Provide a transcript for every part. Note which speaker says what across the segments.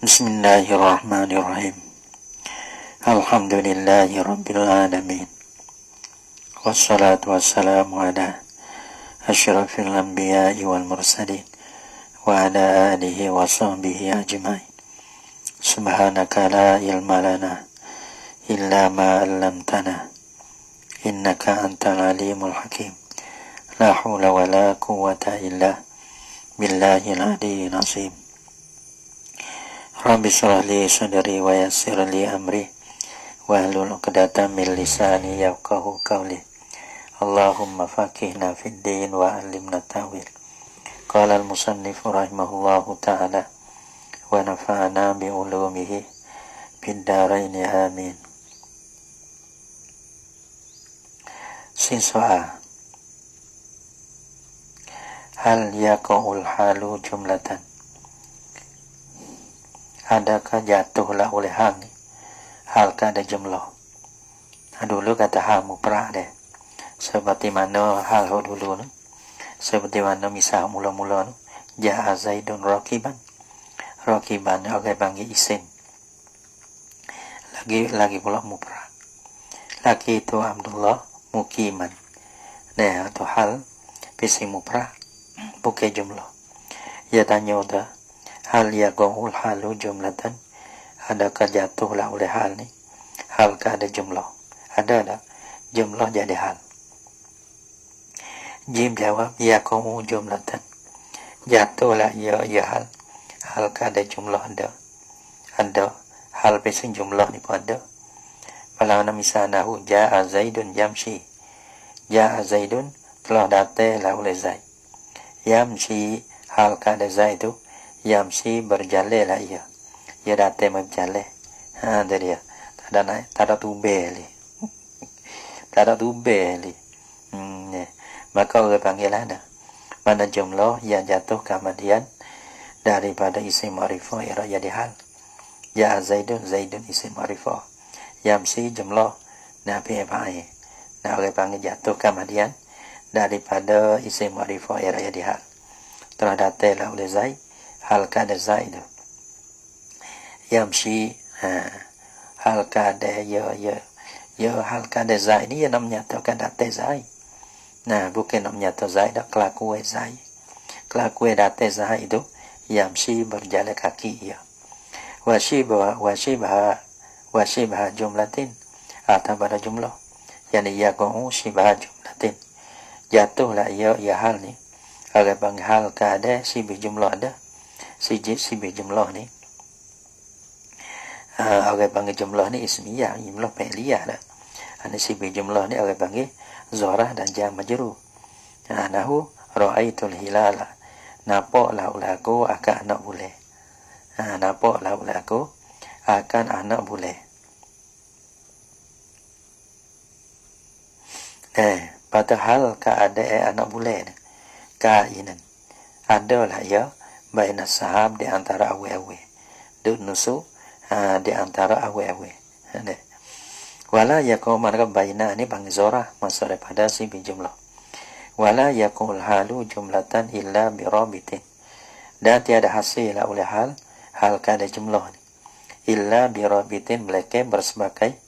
Speaker 1: Bismillahirrahmanirrahim. Alhamdulillahi rabbil alamin. Wassalatu wassalamu ala asyrafil anbiya'i wal mursalin wa ala alihi wa sahbihi ajma'in. Subhanaka la ilma lana illa ma 'allamtana innaka antal alimul hakim. La haula wa la quwwata illa billahil aliyyil azim. Rabbi shrah li sadri wa yassir li amri wahlul 'uqdatam min lisani yafqahu qawli. Allahumma faqihna fid din wa 'allimna ta'wil. Qala al-musannif rahimahullahu ta'ala wa nafa'ana bi ulumihi fid dharain amin. Siswa hal yaqul halu jumlatan, adakah jatuhlah oleh hal ni hal kada jumlah. Dulu kata hal muprah deh, seperti mana hal dulu ni, seperti mana misal mula-mula ni ja'a Zaidun rakiban okay panggil isim, lagi pula muprah, lagi itu Abdullah mukiman. Nah atau hal pisi muprah bukan jumlah. Ya tanya udah hal yaqul halu jumlatan, adakah jatuhlah oleh hal ni hal kada jumlah. Ada jumlah jadi hal. Jim jawab yaqul jumlatan, jatuhlah ya hal kada jumlah. Ada hal pesen jumlah ni pun ada. Kalau misalnya ja'a Zaidun yamshi, ja'a Zaidun telah datanglah oleh Zaid. Yamshi hal kada Zaid itu yamshi berjalan lah ia datang berjalan. Dari dia tak ada tubeli maka orang panggil ada mana jumlah yang jatuh kemudian daripada isim ma'rifah ia jadi hal. Ya Zaidun isim ma'rifah, yamshi jumlah nabi fa'i. Nah orang panggil jatuh kemudian daripada isim ma'rifah ia jadi hal. Telah datanglah oleh Zaid hal kada Zaid. Yamshi hal kada ya hal kada Zaid ni yang menyatakan datang Zaid. Nah bukan nak menyatakan Zaid, kelakuan Zaid. Kelakuan datang Zaid itu yamshi berjalan kaki ya. Washibah jumlatin atau pada jumlah. Yani yaqa'u shibah jumlatin. Jatuhlah ya hal ni. Kalau bang hal kada sibih jumlah ada. Sibih jumlah ni. Orang panggil jumlah ni ismiyah, jumlah fi'liyah dah. Ana sibih jumlah ni orang panggil zarah dan jar majrur. Nahu ra'aitul hilala, nampaklah aku akan anak boleh. Nampaklah aku akan anak boleh. Padahal keadaan anak boleh ni kainan adalah ya baina sahab di antara awe-awe duk nusu di antara awe-awe. Wala yaqul marga baina ni bang zorah masuk daripada si jumlah. Wala yaqul halu jumlatan illa bi rabitin, dan tiada hasil oleh hal kada jumlah ni illa bi rabitin, melainkan bersebagai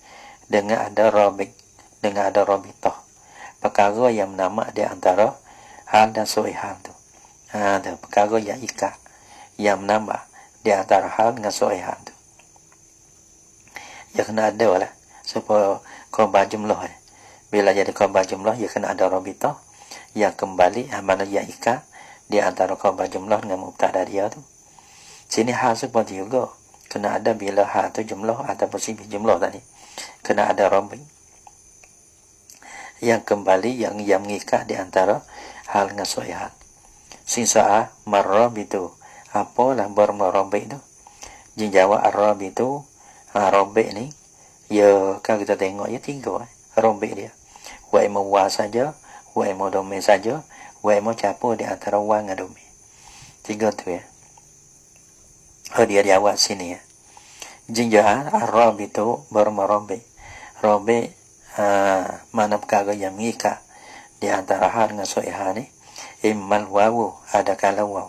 Speaker 1: dengan ada rabit, dengan ada rabitah, perkara yang menama di antara hal dan suai hal tu. Ada perkara yang ikat yang menambah di antara hal dengan suai hal tu. Ya kena ada lah supaya khabar jumlah. Bila jadi khabar jumlah ya kena ada rabitah yang kembali mana yang ikat di antara khabar jumlah dengan mubtada dia tu. Sini hal seperti juga kena ada bila hal tu jumlah ataupun sibih jumlah tadi. Kena ada rabit yang kembali yang mengikat di antara hal dengan suai hal. Sisa marrabitu, apalah bermarabit itu. Jin jawab arrabitu, rabit ni ya kalau kita tengok ya tiga rabit dia. Wa mau wa saja, wa mau domain saja, wa mau campur di antara wa dengan domain. Tiga tu ya. Dia jawab sini ya. Jin jawab arrabitu bermarabit. Rabit mana perkara yang mengikat di antara hal dengan suai hal ni. Immal wawu, ada kala waw.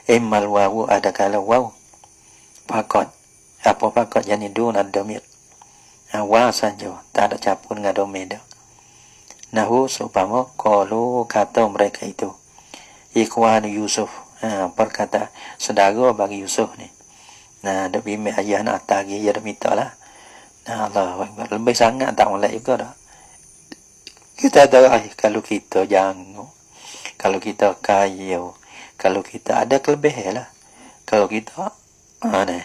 Speaker 1: Immal wawu ada kala waw pakot apa pakot yani duna domir wa saja tak ada campur dengan domir dah. Nahu supama qalu kata mereka itu ikhwan Yusuf, perkata saudara bagi Yusuf ni. Nah, dak bimi ayah nak tagi ya dak minta lah. Nah, Allahu Akbar, lebih sangat tak molek juga dah. Kita tahu kalau kita jangan, kalau kita kaya, kalau kita ada kelebihan lah. Kalau kita ni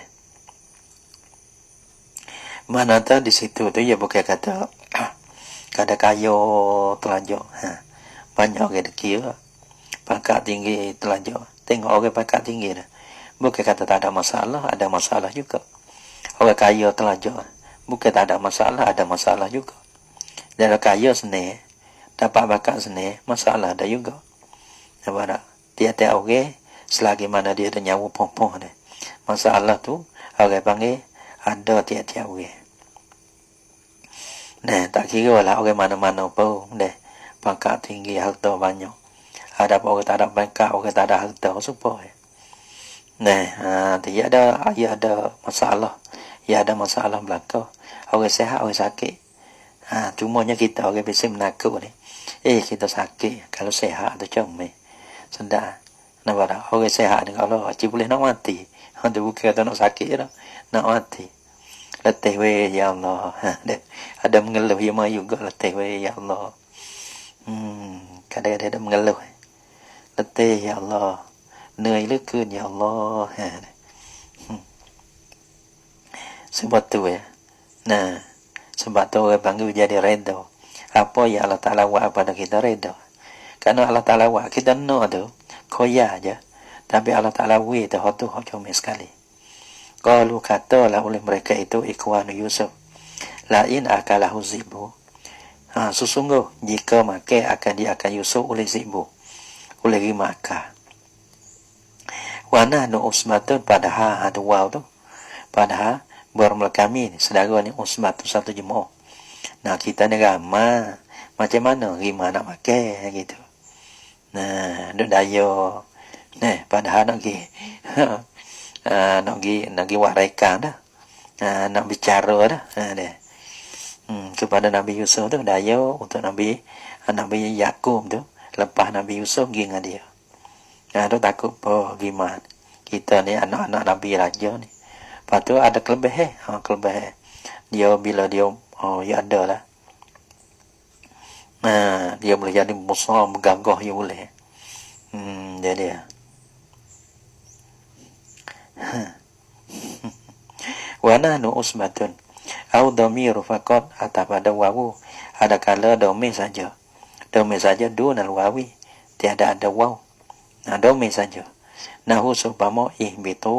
Speaker 1: mana tahu di situ tu ya bukan kata kada kaya telanjang. Banyak orang dekir pangkat tinggi telanjang. Tengok orang pangkat tinggi dah. Bukan kata tak ada masalah, ada masalah juga. Orang kaya telanjang, bukan tak ada masalah, ada masalah juga. Dan kaya seni, dapat bakat seni, masalah ada juga. Nampak tak? Tiap-tiap orang, selagi mana dia ada nyawa pompong ni. Masalah tu, orang panggil, ada tiap-tiap orang. Nah, tak kira lah orang mana-mana pun, pangkat tinggi, harta banyak. Ada orang tak ada pangkat, orang tak ada harta, supaya. Nah, dia ada masalah. Ya ada masalah belakang. Orang sehat, orang sakit. Cumanya kita orang biasa menakut ni. Kita sakit. Kalau sehat tu comel. Sedar. Nampak tak? Orang sehat ni kalau cik boleh nak mati. Dia bukan kata nak sakit dah. Nak mati. Letih weh ya Allah. Ada mengeluh ya mai juga letih weh ya Allah. Kadang-kadang ada mengeluh. Letih ya Allah. เหนื่อยเหลือเกินya Allah. Sebab tu nah, sebab tu orang panggil jadi redha. Apa yang Allah Ta'ala buat pada kita redha. Karena Allah Ta'ala buat kita nak tu koya aja. Tapi Allah Ta'ala buat tu hatu comel sekali. Kalau katalah oleh mereka itu ikhwan Yusuf, lain akalahu zibu. Sesungguh jika makan akan diakan Yusuf oleh zibu, oleh rimaka. Wana no usmatun padahal ada waw tu. Padahal bermula kami ni saudara ni usmat tu satu jemaah. Nah, kita ni ramai. Macam mana rima nak makan gitu. Nah, duk daya. Nah, padahal nak pergi nak pergi waraikan dah. Nak bicara dah. Kepada Nabi Yusuf tu daya untuk Nabi Yakub tu. Lepas Nabi Yusuf pergi dengan dia. Tu takut apa gimana. Kita ni anak-anak Nabi Raja ni. Lepas tu ada kelebihan. Kelebihan. Dia bila dia ya ada lah. Dia boleh jadi besar, bergagah dia boleh. Jadi wa nahnu usbatun au dhamiru faqat atau pada wawu ada kala dhamir saja dunal wawi tiada ada waw. Dhamir saja. Nahu supama ihbitu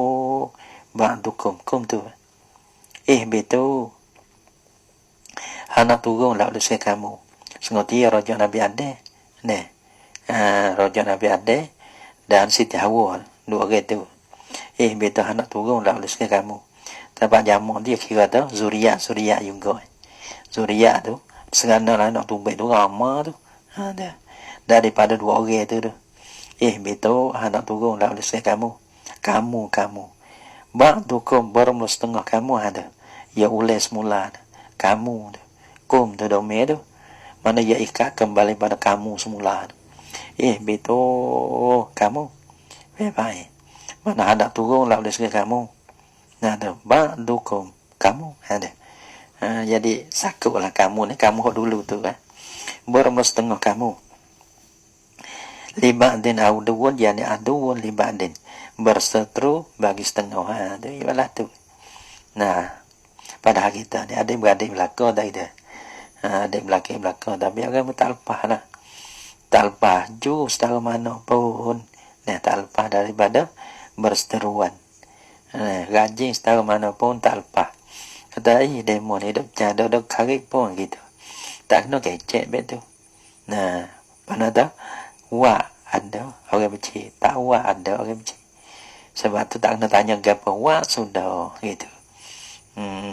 Speaker 1: ba'dukum kum tu. Ihbitu anak turun lah oleh kamu. Sengerti raja Nabi Adeh. Raja Nabi Adeh dan Siti Hawa, dua orang tu. Ihbitu anak turun lah oleh kamu. Tempat jamak dia kira tu zuriat juga. Zuriat tu segala anak tumbek tu ramah tu. Daripada dua orang tu. Betul anak turun lah oleh kamu. Kamu. Ba'dukum bermula setengah kamu ada. Ya oleh semula. Kamu tu. Kum tu domir tu. Mana ya ikat kembali pada kamu semula. Betul kamu. Baik. Mana anak turun lah oleh kamu. Nah tu. Ba'dukum. Kamu ada. Jadi sakutlah kamu ni. Kamu dulu tu kan. Bermula setengah kamu. Liba'din awduwun yani aduwun liba'din berseteru bagi setengah. Itu ialah tu. Nah, pada kita ni ada beradik belakang dah ida. Adik belakang tapi orang tak lepas lah. Tak lepas ju setara mana pun. Tak lepas daripada berseteruan. Rajin setara mana pun tak lepas. Kata demo ni hidup ada karib pun gitu. Tak kena kecek betul. Nah, mana dah wa ada orang benci, tak wa ada orang benci. Sebab tu tak kena tanya gapo wa sudah gitu.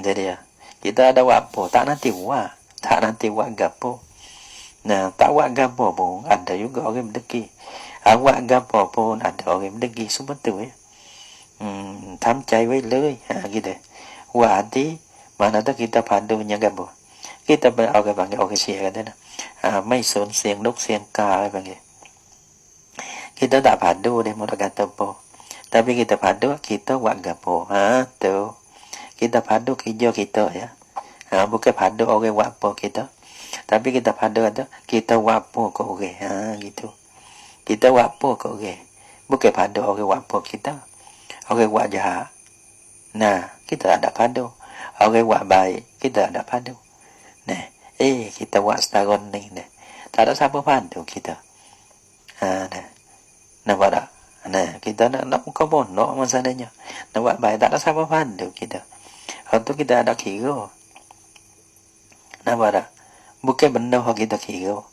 Speaker 1: Jadi kita ada wa apa, tak nanti wa gapo. Nah, tak wa gapo pun ada juga orang berdeki. awak gapo pun ada orang mendegi sebetul ya. Thamใจไว้เลยgitu. Hati mana tu kita padunya gapo. Kitaเอาcái bằng cái sia kan dah. Mai sun siang nuk siang ka bang. Kita tak padu deh mau kata apa. Tapi kita padu kita buat gapo. Tu. Kita padu kerja kita ya. Bukan padu orang buat apa kita. Tapi kita padu kata kita buat apa ke orang. Gitu. Kita buat apa ke orang. Bukan padu orang buat apa kita. Orang buat jahat. Nah, kita ada padu. Orang buat baik, kita ada padu. Nah, kita buat setahun ni. Tak ada siapa padu kita. Nah. Nampak tak? Nah, kita nak muka pondok masalahnya. Nak buat baik, tak ada siapa pandu kita. Waktu kita ada kira. Nampak tak? Bukan benda yang kita kira.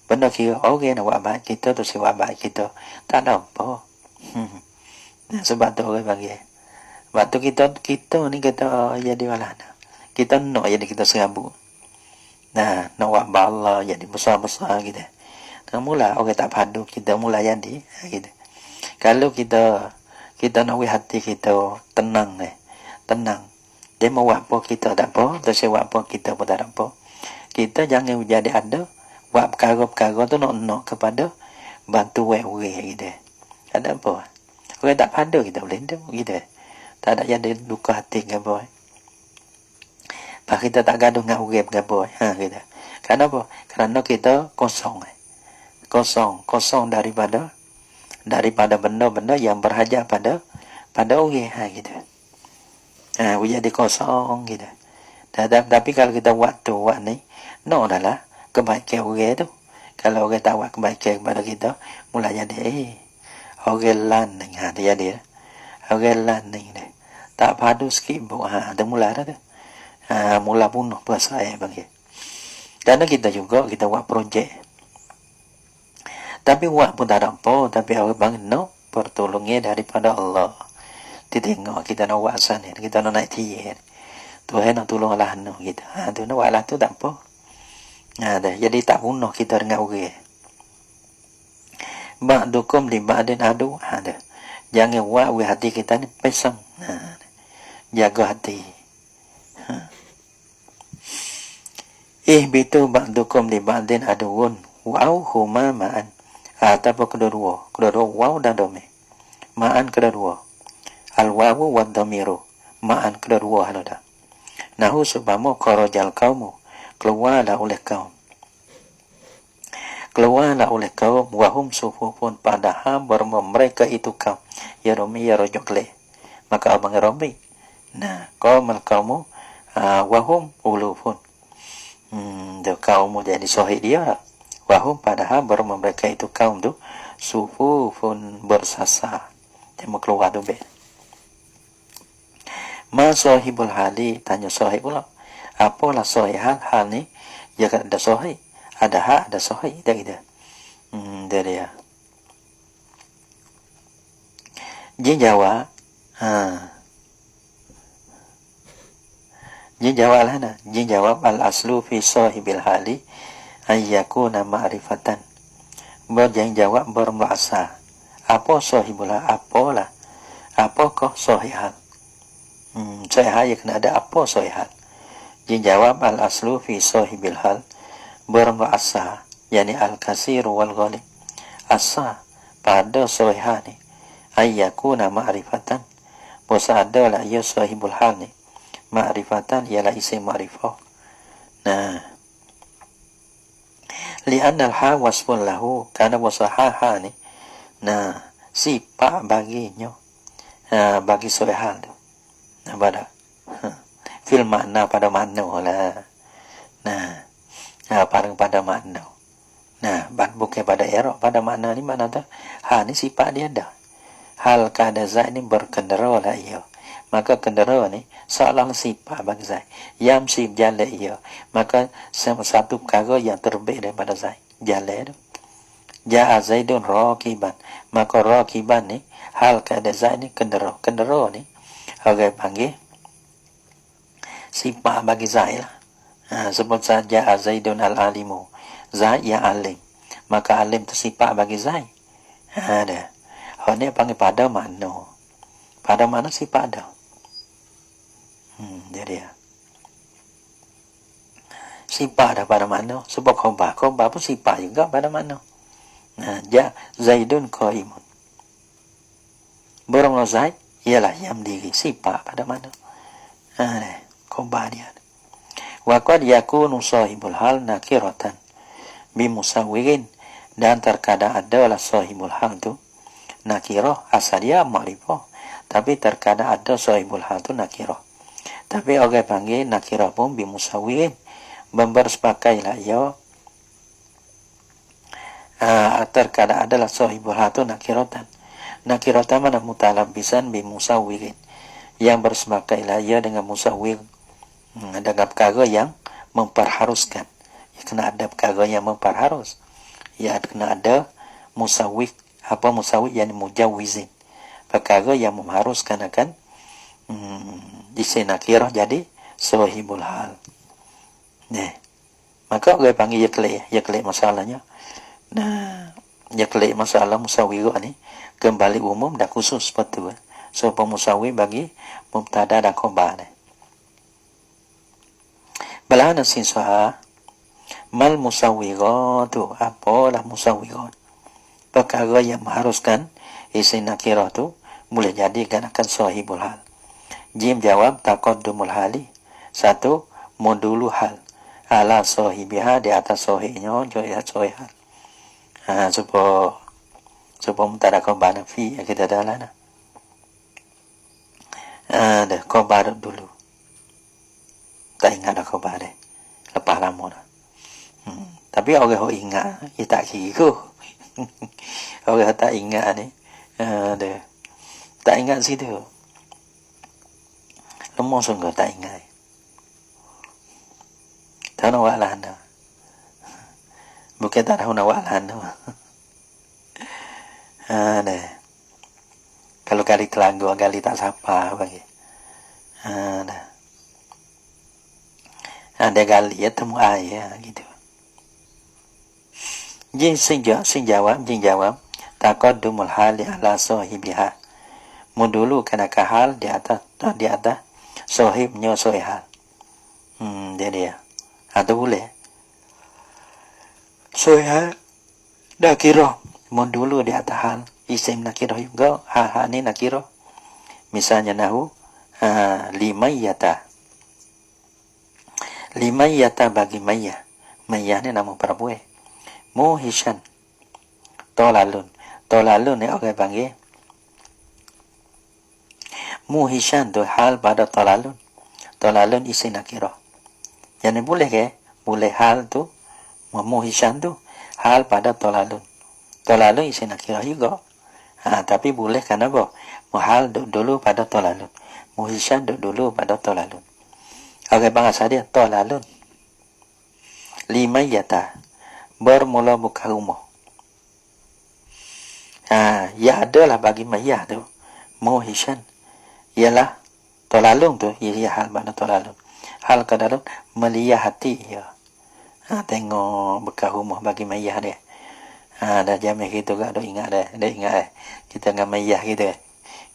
Speaker 1: Benda kira, orang nak buat baik kita tu si buat baik kita. Tak ada apa. Nah, sebab tu orang bagi. Waktu kita ni kata jadi malana. Kita nak jadi kita serabut. Nah, nak buat bala jadi besar-besar kita. Mula orang tak padu kita mula jadi gitu. Kalau kita nak hati kita tenang tenang. Dia mau buat apa kita tak apa, terus buat apa kita pun tak apa. Kita jangan jadi ada buat perkara-perkara tu nak kepada bantu orang gitu. Ada apa? Orang tak padu kita boleh gitu. Tak ada jadi luka hati ke boy. Pak kita tak gaduh dengan orang ke boy. Gitu. Kenapa? Kerana kita kosong. Kosong daripada benda-benda yang berhajat pada orang gitu. Jadi kosong gitu. Tapi kalau kita buat ni, adalah kebaikan orang tu. Kalau orang tak buat kebaikan kepada kita, mula jadi orang lain dia jadi. Orang lain ni. Tak padu sikit tu mula dah tu. Mula bunuh pasal bagi. Karena kita juga kita buat projek. Tapi buat pun tak ada apa. Tapi orang bang pertolongnya daripada Allah. Tengok kita nak buat sana. Kita nak naik tiyan. Tuhan nak tolong Allah kita. Tu nak buat lah tu tak apa. Jadi tak bunuh kita dengan orang. Ba'dukum li ba'din adu. Jangan buat hati kita ni pesang. Jaga hati. Bitu ba'dukum li ba'din aduun. Wow huma ma'an. Ataupun kedua waw dan dhamir. Ma'an kedua. Al-wawu wa dhamiru. Ma'an kedua halada. Nahu subhamu kharajal qaumu. Keluarlah oleh kaum. Wahum sufufun padahal mereka itu kaum. Ya Rami ya rojokle. Maka abang Rami. Nah, qaumal qaumu wahum ulufun. Dia kaum jadi sahih dia lah. Wahum padahal mereka itu kaum tu sufufun bersasa. Dia mau keluar tu be. Ma sahibul hali tanya sahih pula. Apalah sahih hal ni? Ya kan ada sahih, ada hak, ada sahih dah gitu. Dia. Dia jawab, Dia jawab lah nah. Dia jawab al aslu fi sahibil hali ayyakuna ma'rifatan. Berjang jawab bermuasa. Apa sahibullah? Apalah? Apakah sahih hal? Sahih hal ya kena ada apa sahih hal? Dia jawab al aslu fi sahibil hal bermuasa. Yani al kasir wal ghalib. Asa pada sahih hal ni ayyakuna ma'rifatan. Bosa adalah ia sahibul hal ni. Ma'rifatan ialah isim ma'rifah. Nah, li'anna al-ha wasfun lahu, karena wasaha ni nah sifat baginya bagi sahih hal tu. Nah, pada fil makna pada makna lah. Pada makna. Nah, bukan pada erok pada makna ni makna tu ha ni sifat dia dah. Hal kada zat ni berkendara lah ia. Maka kendara ni seolah sifat bagi zat. Yang sif jalan ia. Maka satu perkara yang terbaik daripada zat. Jalan tu. Ja'a Zaidun rakiban. Maka rakiban ni hal kada zat ni kendara. Kendara ni orang panggil sifat bagi zat lah. Sebut saja Zaidun al-alimu. Zat yang alim. Maka alim tu sifat bagi zat. Ada. Ini panggil pada mano. Pada mana sifat ada. Jadi ya. Sifat ada pada mana. Sebab khobar pun sifat juga pada mana. Zaidun qaimun. Borong Zaid ialah yang diri sifat pada mana. Khobar dia. Wa qad yakunu sahibul hal nakiratan bimusawwirin, dan terkadang adalah sahibul hal tu nakirah, asal dia makrifah, tapi terkadang ada sahibul hal tu nakirah, tapi orang panggil nakirah pun bimusawwirin, bersepakai lah ya. Terkadang adalah sahibul hal tu nakiratan mana mutalabbisan bimusawwirin, yang bersepakai lah ya dengan musawwir, dengan perkara yang memperharuskan. Ya, kena ada perkara yang memperharus. Ya, kena ada musawwik. Apa musawwik? Yang mujawizin. Perkara yang mengharuskan akan isi nakirah jadi sahibul hal. Maka orang panggil yaklik masalahnya. Yaklik masalah musawwirah ni kembali umum dan khusus seperti tu. So pemusawwir bagi mubtada dan khabar ni. Belahana sinsaha mal musawwiratu, apalah musawwirat, perkara yang mengharuskan isi nakirah tu boleh jadikan akan sahibul hal. Jim jawab taqaddumul hali, satu modulu hal ala sahibiha, di atas sahihnya joya sahih hal. Supaya mubtada khabar fi kita dalam ada khabar dulu. Tak ingat dah khabar dia. Lepas lama dah. Tapi orang ingat, dia tak kira. Orang tak ingat ni. Dia tak ingat situ. Lemah sungguh tak ingat. Tak nak buat lahan dah. Bukan tak tahu nak buat lahan dah. Dia. Kalau kali kelagu, kali tak sapa bagi. Dah. Ada kali ya temu ayah gitu. Jin jawab taqaddumul hali ala sahibiha, mudulu kena hal di atas sahibnya sahih hal. Jadi ya. Atau boleh sahih hal nakirah mudulu di atas hal isim nakirah juga. Hal ni nakirah. Misalnya nahu limayyata bagi mayyah. Mayyah ni nama perempuan. Muhishan tolalun ni orang panggil muhishan tu hal pada tolalun isi nakirah. Jadi boleh ke? Boleh hal tu muhishan tu hal pada tolalun isi nakirah juga. Tapi boleh kan apa? Hal dulu pada tolalun, muhishan dulu pada tolalun. Orang bahasa dia tolalun. Limayyata bermula buka rumah. Ya adalah bagi mayah tu muhishan, ialah tolalun tu, ia hal mana tolalun, hal ke dalam meliyah hati ya. Tengok buka rumah bagi mayah dia. Dah jamih gitu gak, dah ingat kita dengan mayah gitu,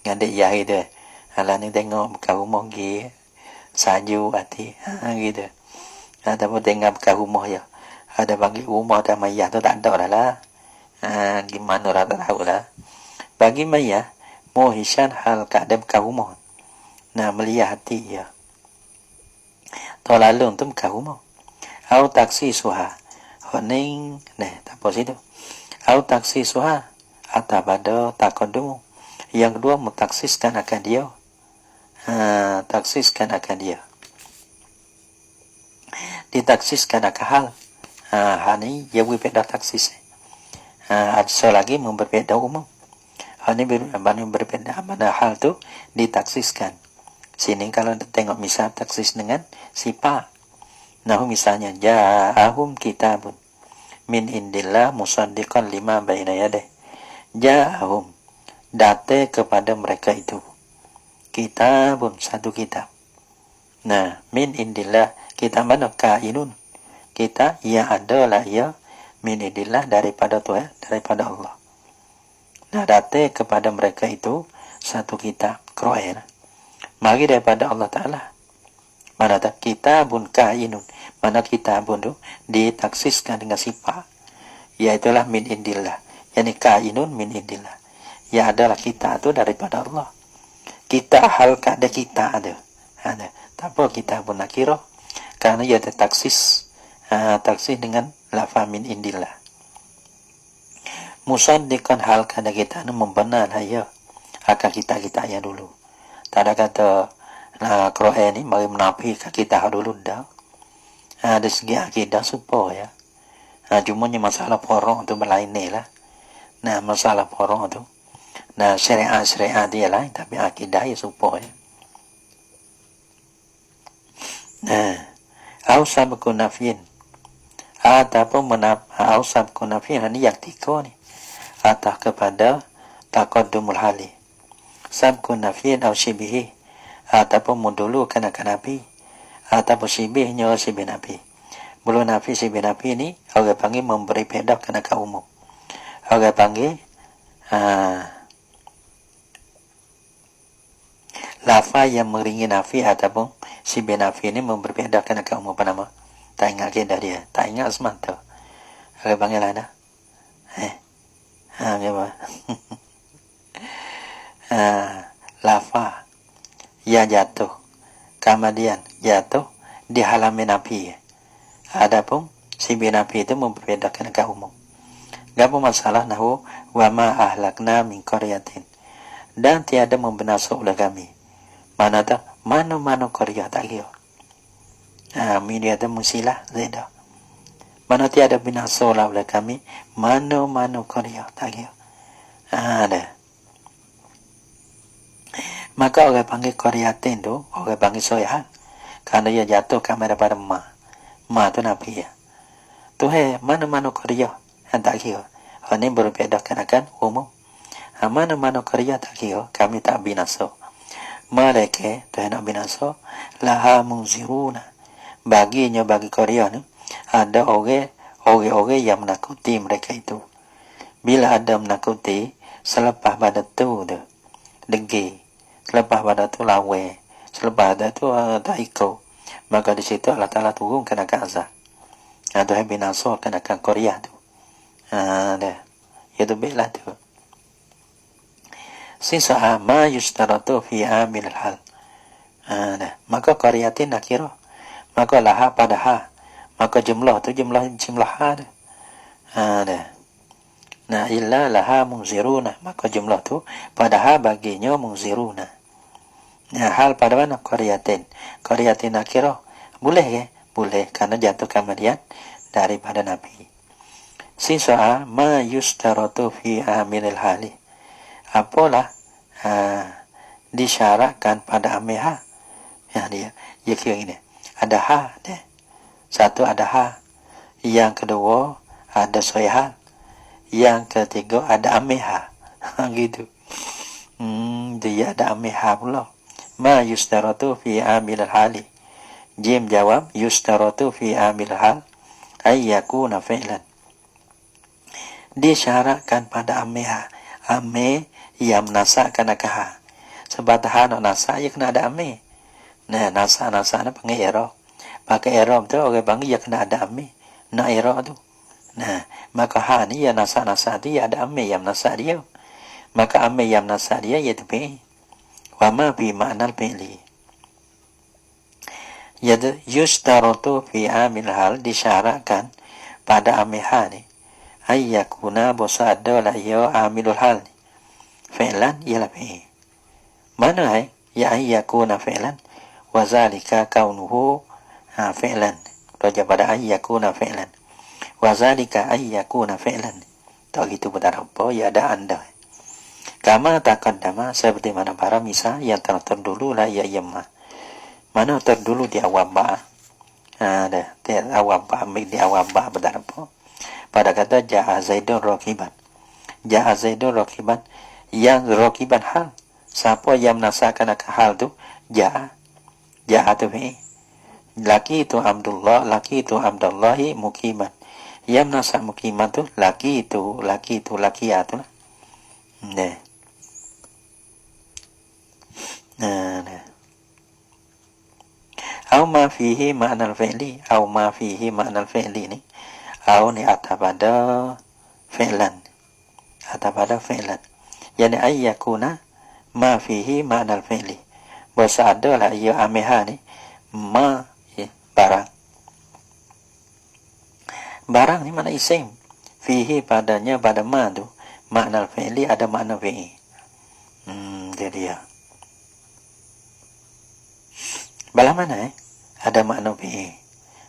Speaker 1: dengan dek yah gitu. Halah ni tengok buka rumah gi saju hati gitu. Ataupun tengok buka rumah ya, ada bagi rumah dan mayah tu tak ada dah lah. Gimana orang tak tahu lah. Bagi mayah muhishan hal keadaan buka rumah. Melihat hati ya. Tolalun tu buka rumah. Au taksi suha. Honing tak apa situ. Au taksi suha atabada taqaddum. Yang kedua mutaksiskan akan dia. Taksiskan akan dia. Ditaksiskan akan hal. Hani ya berbeda taksis. Ada lagi berbeda umum. Hani berbeda mana hal tu ditaksiskan. Sini kalau tengok misal taksis dengan sifat. Misalnya ja'ahum kitabun min indillah musaddiqan lima baina yadih. Ja'ahum, datang kepada mereka itu kitabun, satu kitab. Min indillah, kitab mana? Kainun, kita yang adalah ya min indillah, daripada Tuhan, daripada Allah. Nah, datang kepada mereka itu satu kitab Quran. Mari daripada Allah Ta'ala. Mana tak kitabun kainun. Mana kitabun itu ditaksiskan dengan sifat. Yaitulah min indillah. Yani kainun min indillah. Ya adalah kita itu daripada Allah. Kita hal kada kita ada. Tak apa kitabun nakirah. Karena ia taksis. Taksis dengan lafaz min indillah. Musaddiqan hal kada kita itu membenar ya. Akan kita yang dulu. Tak ada kata Quran ini mari menafikan kita dulu dah. Dari segi akidah supaya cumanya masalah porong tu berlain ni lah. Nah, masalah porong tu. Nah, syariat dia lain tapi akidah ya supaya. Nah, ausab kunafin. Ataupun ausab kunafin ini yang tiga ni. Atah kepada taqaddumul hali. Sabkun nafin atau syibihi. Ataupun mendulukan akan Nabi. Ataupun syibihnya syibih Nabi. Belum Nabi syibih Nabi ni orang panggil memberi pedak kena ke umum. Orang panggil lafaz yang meringi Nabi ataupun syibih Nabi ni memberi pedak kena ke umum. Apa nama? Tak ingat kedah dia. Tak ingat semata. Orang panggil ada. Apa? Lafaz yang jatuh. Kemudian jatuh di halaman Nabi. Adapun syibih Nabi itu memperbedakan ke umum. Gak apa masalah nahu wa ma ahlakna min qaryatin. Dan tiada membinasa oleh kami. Mana tak? Mana qarya tak kira. Media itu musilah zaidah. Mana tiada binasa oleh kami. Mana qarya tak kira. Ada. Maka orang panggil qaryatin tu, orang panggil soyahan. Karena ia jatuh kami daripada ma. Ma tu Nabi ya. Tu mana qarya. Tak kira. Ini berbedakan akan umum. Mana qarya tak kira. Kami tak binasa. Mereka tu nak binasa. Laha munziruna. Bagi qarya ni. Ada orang yang menakuti mereka itu. Bila ada menakuti. Selepas pada tu dah. Degi. Selepas pada tu lawe. Selepas pada tu tak ikut. Maka di situ Allah Ta'ala turun kena ke azab. Tu yang binasa kena ke Korea tu. Dah. Itu baiklah tu. Sisa ma yustaratu fi amil hal. Dah. Maka qaryatin nak kira. Maka laha pada ha. Maka jumlah tu jumlah ha dah. Dah. Nah illa laha munziruna. Maka jumlah tu pada ha baginya munziruna. Nah, hal pada mana qaryatin. Qaryatin nakirah. Boleh ke? Boleh. Karena jatuh kemudian daripada Nabi. Sisa ma yustaratu fi amilil hali. Apalah disyaratkan pada ameha. Ya dia. Ya kira ini. Ada ha. Dia. Satu ada ha. Yang kedua ada soyha. Yang ketiga ada ameha. Gitu. Dia ada ameha pula. Ma yustaratu fi amil hali. Jim jawab yustaratu fi amil hal ay yakuna fi'lan. Disyaratkan pada ameha. Ame yang menasakkan akaha. Sebab tahan nak nasak ia kena ada ame. Nah, nasak nak panggil i'rab. Pakai i'rab tu orang panggil ia kena ada ame. Nak i'rab tu. Nah, maka ha ni yang nasak dia ada ame yang nasak dia. Maka ame yang nasak dia iaitu fi'il. Wa ma fi ma'nal fi'li. Jadi yustaratu fi amil hal disyaratkan pada amiha ni. Ayyakuna bosa ada lah ya amilul hal ni. Fi'lan ialah fi'il. Mana ya ayyakuna fi'lan. Wa zalika kaunuhu fi'lan. Raja pada ayyakuna fi'lan. Wa zalika ayyakuna fi'lan. Tak gitu benar apa ya ada anda. Kama taqaddama seperti mana para misal yang telah terdulu lah ya yamma. Mana terdulu di awal ba. Dah di awal ba ambil di awal ba benar apa. Pada kata ja'a zaidun raqiban. Ja'a zaidun raqiban yang raqiban hal. Siapa yang menasakkan akan hal tu ja'a. Ja'a tu fi'il. Laki itu Abdullahi mukiman. Yang nasak mukiman tu laki itu lah. Nah, nah. Au ma fihi ma'nal fi'li, au ma fihi ma'nal fi'li ni. Au ni atabada fi'lan. Atabada fi'lan. Yani ayyakuna ma fihi ma'nal fi'li. Bahasa ada lah ia ameha ni. Ma barang. Barang ni mana isim. Fihi padanya pada ma tu. Ma'nal fi'li ada makna fi'i. Jadi ya. Bala mana ada makna fi'i.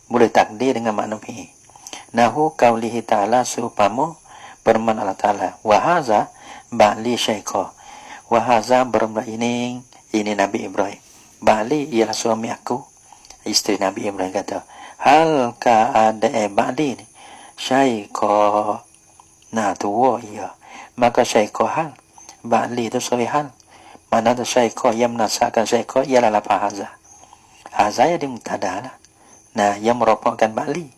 Speaker 1: Boleh takdir dengan makna fi'i. Nahu qaulihi ta'ala seumpama firman Allah Ta'ala. Wahaza ba'li syaikha. Wahaza bermula ini Nabi Ibrahim. Ba'li ialah suami aku. Isteri Nabi Ibrahim kata. Hal ka ada ba'li ni. Syaikha. Nah tua ia. Maka syaikha hal. Ba'li itu suami hal. Mana tu syaikha yang menasakkan syaikha ialah lafaz haza. Haza yang dimubtada lah. Nah yang merupakan ba'li.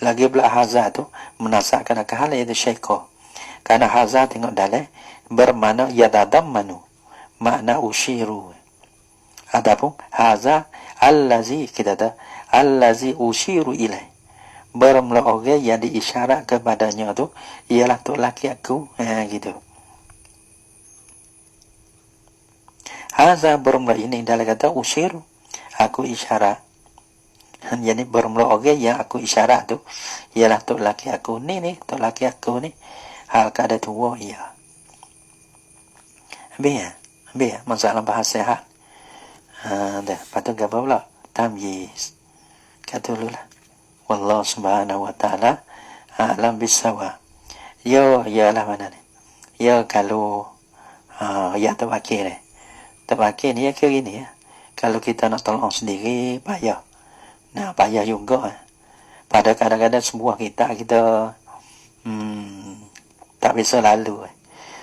Speaker 1: Lagi pula haza tu menasakkan akan hal iaitu syaikha. Karena haza tengok dalam bermakna yadadammanu, makna ushiru. Adapun haza allazi kita ada allazi ushiru ilai. Bermula orang yang diisyarat kepadanya tu ialah tu laki aku, gitu. Haza bermula ini dalam kata ushiru, aku isyarat. Jadi bermula orang yang aku isyarat tu ialah tu laki aku ni tu laki aku ni hal kada tua ia. Biar masalah bahasa hal. Dah patut apa pula? Tamyiz. Kata dulu lah. Wallahu subhanahu wa ta'ala a'lam bisawa. Ya ialah mana ni? Ya kalau ya tawakil ni. Tawakil ni ya ke gini ya. Kalau kita nak tolong sendiri payah. Nah, payah juga. Pada kadang-kadang semua kita tak bisa lalu.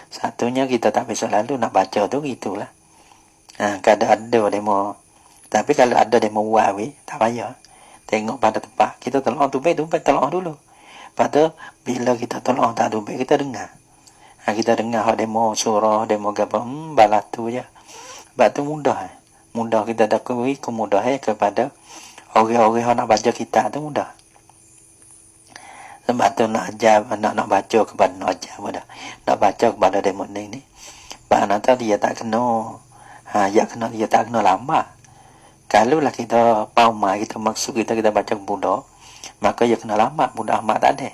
Speaker 1: Satunya kita tak bisa lalu nak baca tu gitulah. Kadang ada demo. Tapi kalau ada demo wawi, tak payah. Tengok pada tempat. Kita tolong tumpek tolong dulu. Pada bila kita tolong tak tumpek, kita dengar. Kita dengar demo surah, demo apa, balas tu je. Sebab tu mudah. Mudah kita dakui kemudahan kepada orang-orang yang nak baca kitab tu mudah. Sebab tu nak ajar, nak baca kepada nak ajar pada. Nak baca kepada demo ni. Sebab nanti dia tak kena, dia tak kena lama. Kalau lah kita paumai, kita maksud kita baca mudah, maka dia kena lama, mudah amat tak ada.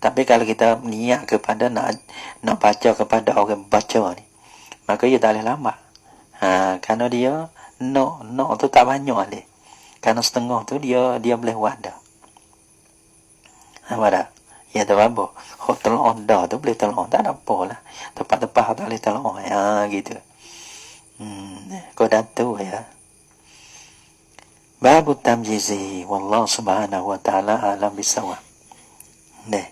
Speaker 1: Tapi kalau kita niat kepada nak baca kepada orang baca ni, maka dia tak boleh lama. Kerana dia no tu tak banyak leh. Kerana setengah tu dia boleh buat dah. Apa dah? Ya tak apa. Hok tolong dah tu boleh tolong. Tak ada apa lah. Tempat-tempat tak boleh tolong. Gitu. Kau dah tu ya. Babu tamjizi. Wallahu subhanahu wa ta'ala alam bisawab. Nih.